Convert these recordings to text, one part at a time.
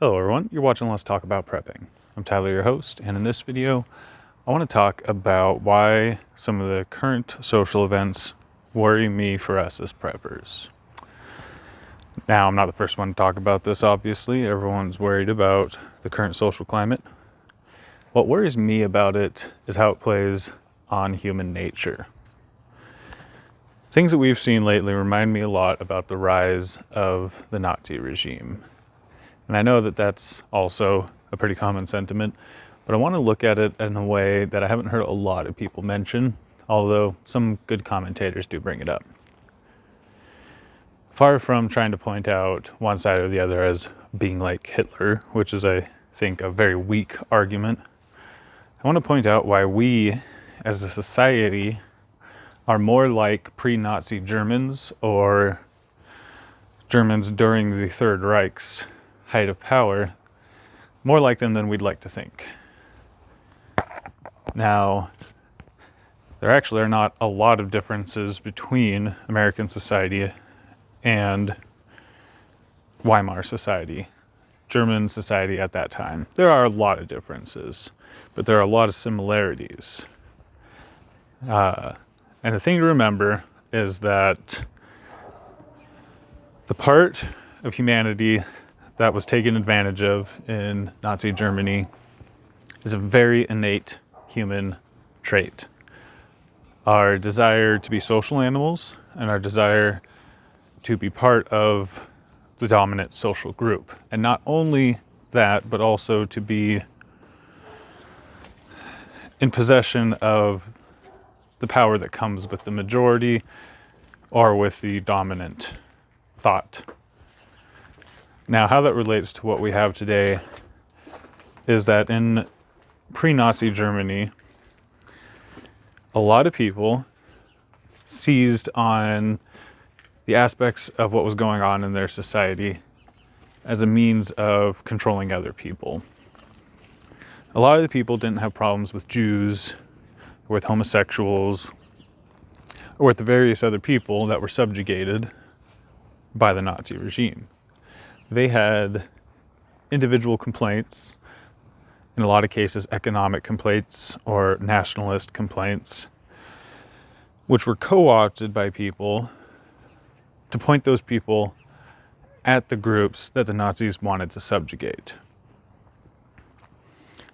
Hello everyone, you're watching Let's Talk About Prepping. I'm Tyler, your host, and in this video, I want to talk about why some of the current social events worry me for us as preppers. Now, I'm not the first one to talk about this, obviously. Everyone's worried about the current social climate. What worries me about it is how it plays on human nature. Things that we've seen lately remind me a lot about the rise of the Nazi regime. And I know that that's also a pretty common sentiment, but I want to look at it in a way that I haven't heard a lot of people mention, although some good commentators do bring it up. Far from trying to point out one side or the other as being like Hitler, which is, I think, a very weak argument, I want to point out why we, as a society, are more like pre-Nazi Germans or Germans during the Third Reich's height of power, more like them than we'd like to think. Now, there actually are not a lot of differences between American society and Weimar society, German society at that time. There are a lot of differences, but there are a lot of similarities. And the thing to remember is that the part of humanity that was taken advantage of in Nazi Germany is a very innate human trait. Our desire to be social animals and our desire to be part of the dominant social group. And not only that, but also to be in possession of the power that comes with the majority or with the dominant thought. Now, how that relates to what we have today is that in pre-Nazi Germany, a lot of people seized on the aspects of what was going on in their society as a means of controlling other people. A lot of the people didn't have problems with Jews, or with homosexuals, or with the various other people that were subjugated by the Nazi regime. They had individual complaints, in a lot of cases economic complaints or nationalist complaints, which were co-opted by people to point those people at the groups that the Nazis wanted to subjugate.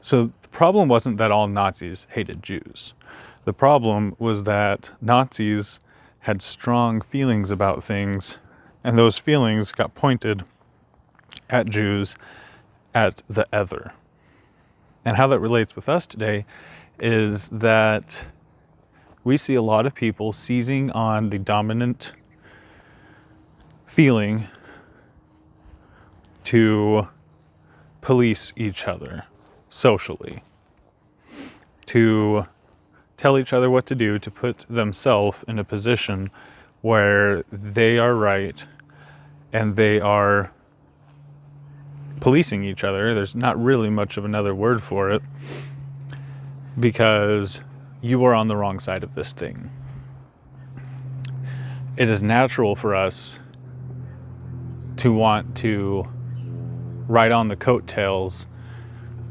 So the problem wasn't that all Nazis hated Jews. The problem was that Nazis had strong feelings about things, and those feelings got pointed at Jews, at the other. And how that relates with us today is that we see a lot of people seizing on the dominant feeling to police each other socially, to tell each other what to do, to put themselves in a position where they are right and they are policing each other. There's not really much of another word for it, because you are on the wrong side of this thing. It is natural for us to want to ride on the coattails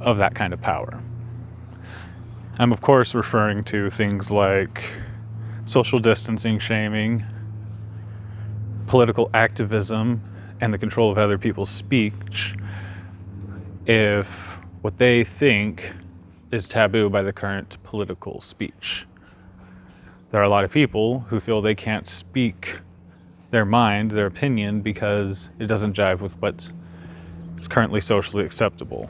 of that kind of power. I'm of course referring to things like social distancing shaming, political activism, and the control of other people's speech if what they think is taboo by the current political speech. There are a lot of people who feel they can't speak their mind, their opinion, because it doesn't jive with what is currently socially acceptable.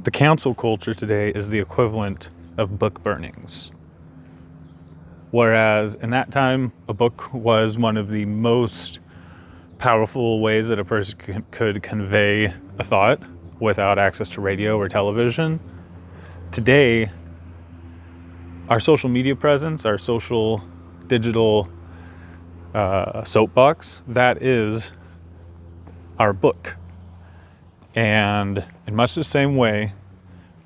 The cancel culture today is the equivalent of book burnings. Whereas in that time, a book was one of the most powerful ways that a person could convey a thought without access to radio or television. Today, our social media presence, our social digital soapbox, that is our book. And in much the same way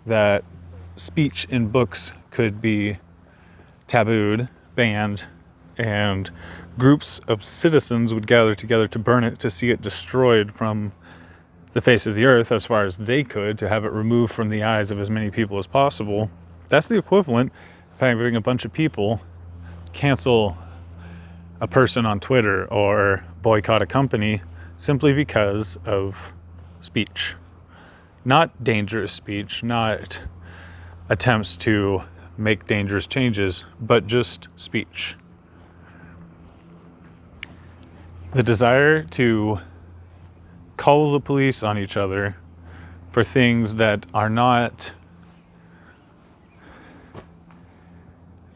that speech in books could be tabooed, banned, and groups of citizens would gather together to burn it, to see it destroyed from the face of the earth as far as they could, to have it removed from the eyes of as many people as possible. That's the equivalent of having a bunch of people cancel a person on Twitter or boycott a company simply because of speech. Not dangerous speech, not attempts to make dangerous changes, but just speech. The desire to call the police on each other for things that are not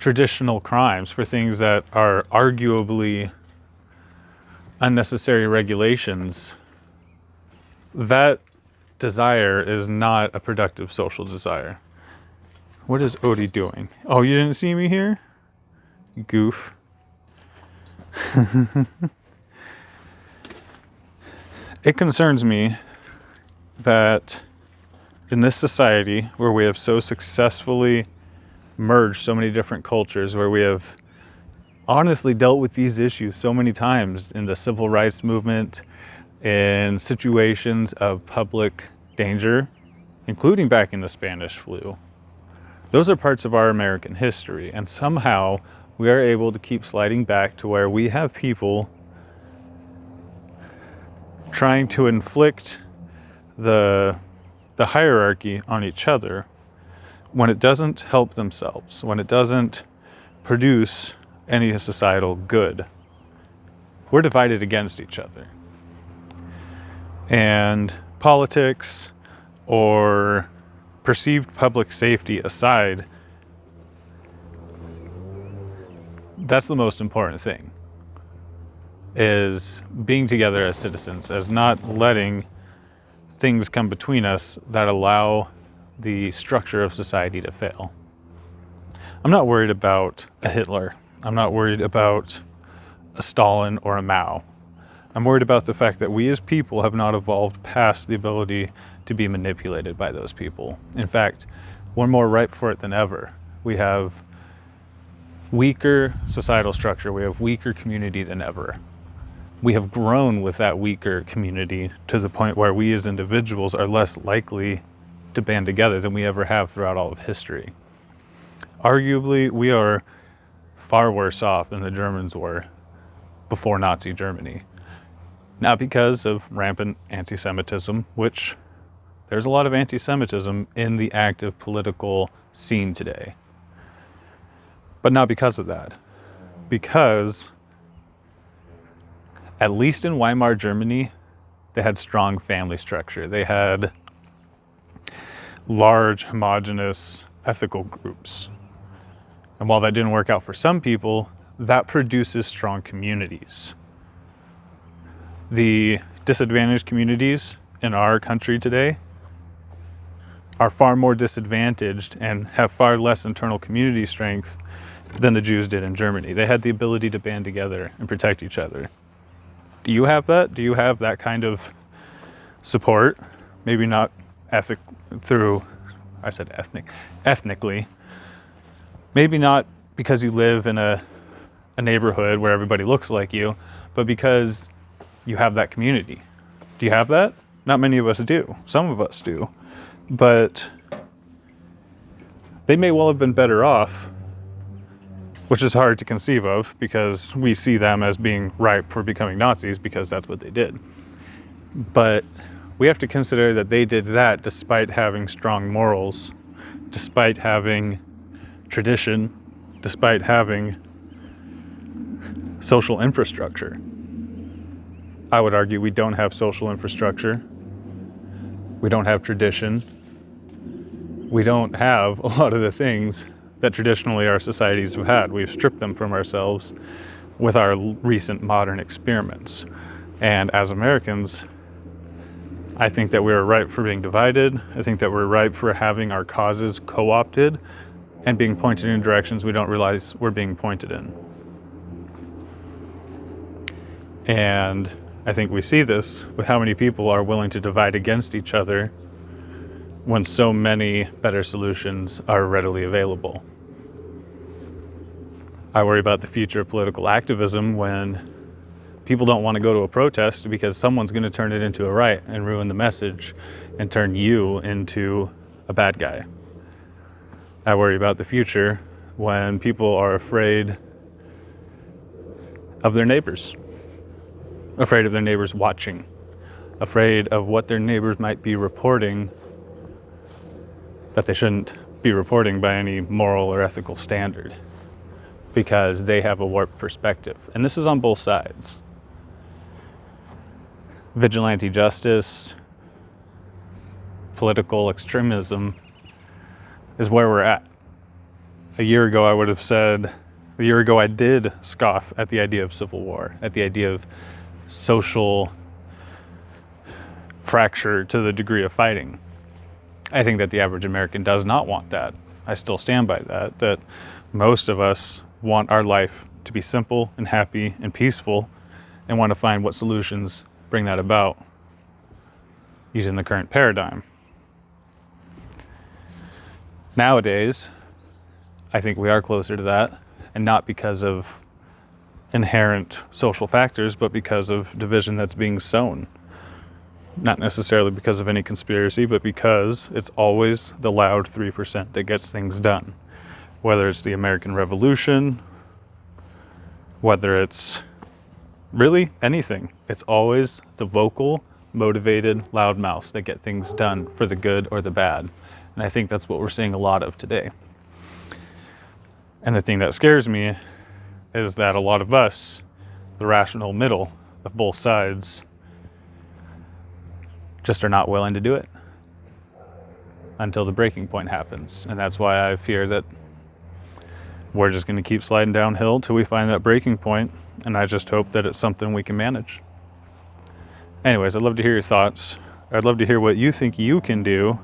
traditional crimes, for things that are arguably unnecessary regulations, that desire is not a productive social desire. What is Odie doing? Oh, you didn't see me here? Goof. It concerns me that in this society where we have so successfully merged so many different cultures, where we have honestly dealt with these issues so many times in the civil rights movement, in situations of public danger, including back in the Spanish flu. Those are parts of our American history, and somehow we are able to keep sliding back to where we have people trying to inflict the hierarchy on each other when it doesn't help themselves, when it doesn't produce any societal good. We're divided against each other. And politics or perceived public safety aside, that's the most important thing, is being together as citizens, as not letting things come between us that allow the structure of society to fail. I'm not worried about a Hitler. I'm not worried about a Stalin or a Mao. I'm worried about the fact that we as people have not evolved past the ability to be manipulated by those people. In fact, we're more ripe for it than ever. We have weaker societal structure. We have weaker community than ever. We have grown with that weaker community to the point where we as individuals are less likely to band together than we ever have throughout all of history. Arguably, we are far worse off than the Germans were before Nazi Germany. Not because of rampant anti-Semitism, which there's a lot of anti-Semitism in the active political scene today. But not because of that. Because, at least in Weimar Germany, they had strong family structure. They had large, homogenous ethical groups. And while that didn't work out for some people, that produces strong communities. The disadvantaged communities in our country today are far more disadvantaged and have far less internal community strength than the Jews did in Germany. They had the ability to band together and protect each other. Do you have that? Do you have that kind of support? Maybe not ethnically. Maybe not because you live in a neighborhood where everybody looks like you, but because you have that community. Do you have that? Not many of us do. Some of us do. But they may well have been better off, which is hard to conceive of because we see them as being ripe for becoming Nazis because that's what they did. But we have to consider that they did that despite having strong morals, despite having tradition, despite having social infrastructure. I would argue we don't have social infrastructure. We don't have tradition. We don't have a lot of the things that traditionally our societies have had. We've stripped them from ourselves with our recent modern experiments. And as Americans, I think that we're ripe for being divided. I think that we're ripe for having our causes co-opted and being pointed in directions we don't realize we're being pointed in. And I think we see this with how many people are willing to divide against each other when so many better solutions are readily available. I worry about the future of political activism when people don't want to go to a protest because someone's going to turn it into a riot and ruin the message and turn you into a bad guy. I worry about the future when people are afraid of their neighbors watching, afraid of what their neighbors might be reporting that they shouldn't be reporting by any moral or ethical standard because they have a warped perspective. And this is on both sides. Vigilante justice, political extremism is where we're at. A year ago I did scoff at the idea of civil war, at the idea of social fracture to the degree of fighting. I think that the average American does not want that. I still stand by that most of us want our life to be simple and happy and peaceful and want to find what solutions bring that about using the current paradigm. Nowadays, I think we are closer to that, and not because of inherent social factors, but because of division that's being sown. Not necessarily because of any conspiracy, but because it's always the loud 3% that gets things done. Whether it's the American Revolution, whether it's really anything, it's always the vocal, motivated loudmouths that get things done for the good or the bad. And I think that's what we're seeing a lot of today. And the thing that scares me is that a lot of us, the rational middle of both sides, just are not willing to do it until the breaking point happens. And that's why I fear that we're just going to keep sliding downhill till we find that breaking point. And I just hope that it's something we can manage. Anyways, I'd love to hear your thoughts. I'd love to hear what you think you can do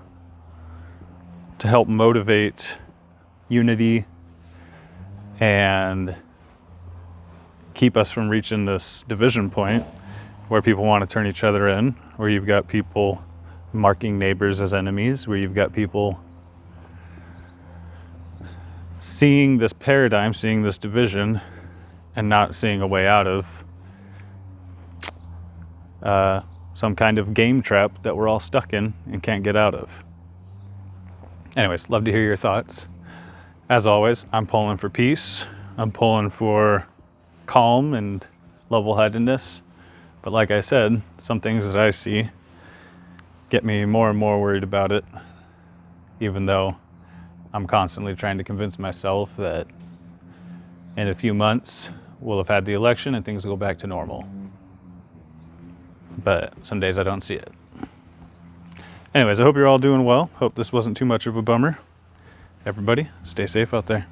to help motivate unity and keep us from reaching this division point where people want to turn each other in, where you've got people marking neighbors as enemies, where you've got people seeing this paradigm, seeing this division, and not seeing a way out of some kind of game trap that we're all stuck in and can't get out of. Anyways, love to hear your thoughts. As always, I'm pulling for peace. I'm pulling for calm and level-headedness. But like I said, some things that I see get me more and more worried about it, even though I'm constantly trying to convince myself that in a few months we'll have had the election and things will go back to normal. But some days I don't see it. Anyways, I hope you're all doing well. Hope this wasn't too much of a bummer. Everybody, stay safe out there.